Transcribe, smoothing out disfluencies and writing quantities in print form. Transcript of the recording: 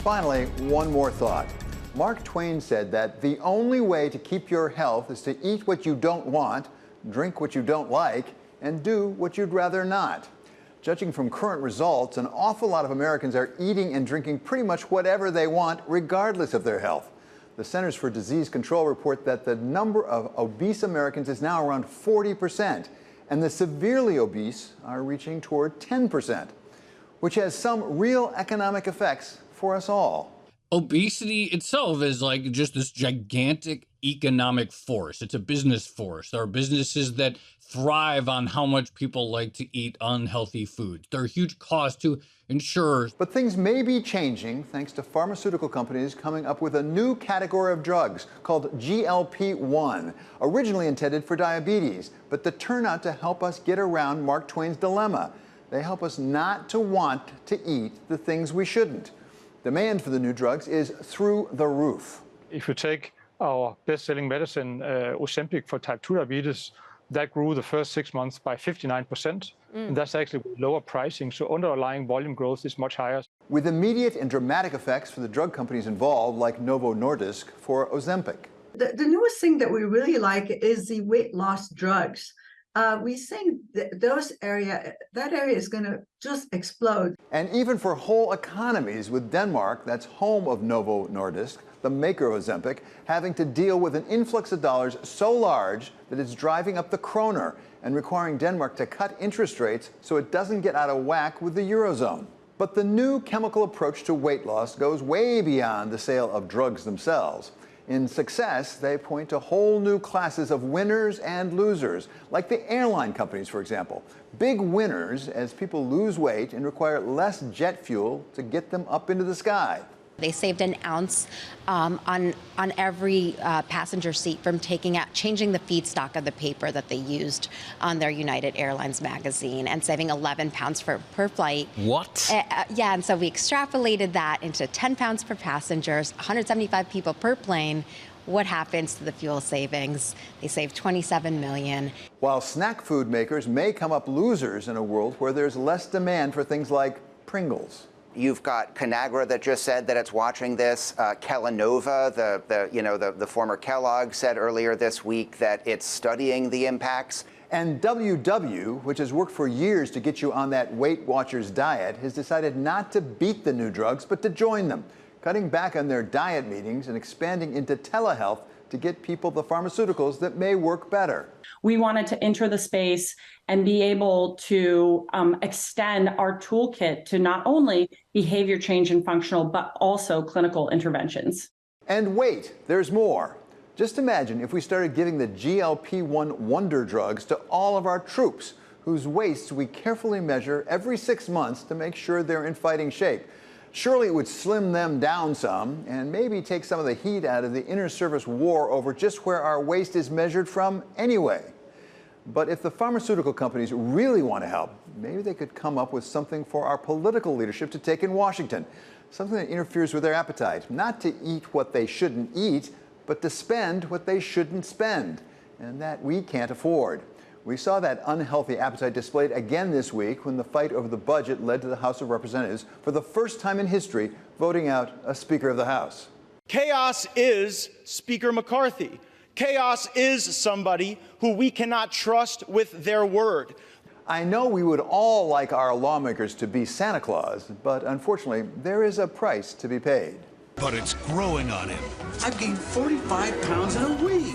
Finally, one more thought. Mark Twain said that the only way to keep your health is to eat what you don't want, drink what you don't like, and do what you'd rather not. Judging from current results, an awful lot of Americans are eating and drinking pretty much whatever they want, regardless of their health. The Centers for Disease Control report that the number of obese Americans is now around 40%, and the severely obese are reaching toward 10%, which has some real economic effects for us all. Obesity itself is like just this gigantic economic force. It's a business force. There are businesses that thrive on how much people like to eat unhealthy foods. There are huge costs to insurers. But things may be changing thanks to pharmaceutical companies coming up with a new category of drugs called GLP-1, originally intended for diabetes, but that turn out to help us get around Mark Twain's dilemma. They help us not to want to eat the things we shouldn't. Demand for the new drugs is through the roof. If you take our best-selling medicine, Ozempic for type 2 diabetes, that grew the first 6 months by 59%. And that's actually with lower pricing, so underlying volume growth is much higher. With immediate and dramatic effects for the drug companies involved, like Novo Nordisk for Ozempic. The newest thing that we really like is the weight loss drugs. We think that that area is going to just explode. And even for whole economies, with Denmark, that's home of Novo Nordisk, the maker of Ozempic, having to deal with an influx of dollars so large that it's driving up the kroner and requiring Denmark to cut interest rates so it doesn't get out of whack with the Eurozone. But the new chemical approach to weight loss goes way beyond the sale of drugs themselves. In success, they point to whole new classes of winners and losers, like the airline companies, for example. Big winners as people lose weight and require less jet fuel to get them up into the sky. They saved an ounce on every passenger seat from changing the feedstock of the paper that they used on their United Airlines magazine and saving 11 pounds per flight. What? Yeah, and so we extrapolated that into 10 pounds per passengers, 175 people per plane. What happens to the fuel savings? They save $27 million. While snack food makers may come up losers in a world where there's less demand for things like Pringles. You've got Conagra that just said that it's watching this. Kellanova, the former Kellogg, said earlier this week that it's studying the impacts. And WW, which has worked for years to get you on that Weight Watchers diet, has decided not to beat the new drugs, but to join them, cutting back on their diet meetings and expanding into telehealth to get people the pharmaceuticals that may work better. We wanted to enter the space and be able to extend our toolkit to not only behavior change and functional, but also clinical interventions. And wait, there's more. Just imagine if we started giving the GLP-1 wonder drugs to all of our troops, whose waists we carefully measure every 6 months to make sure they're in fighting shape. Surely it would slim them down some and maybe take some of the heat out of the inter-service war over just where our waste is measured from anyway. But if the pharmaceutical companies really want to help, maybe they could come up with something for our political leadership to take in Washington, something that interferes with their appetite, not to eat what they shouldn't eat, but to spend what they shouldn't spend, and that we can't afford. We saw that unhealthy appetite displayed again this week when the fight over the budget led to the House of Representatives, for the first time in history, voting out a Speaker of the House. Chaos is Speaker McCarthy. Chaos is somebody who we cannot trust with their word. I know we would all like our lawmakers to be Santa Claus, but unfortunately, there is a price to be paid. But it's growing on him. I've gained 45 pounds in a week.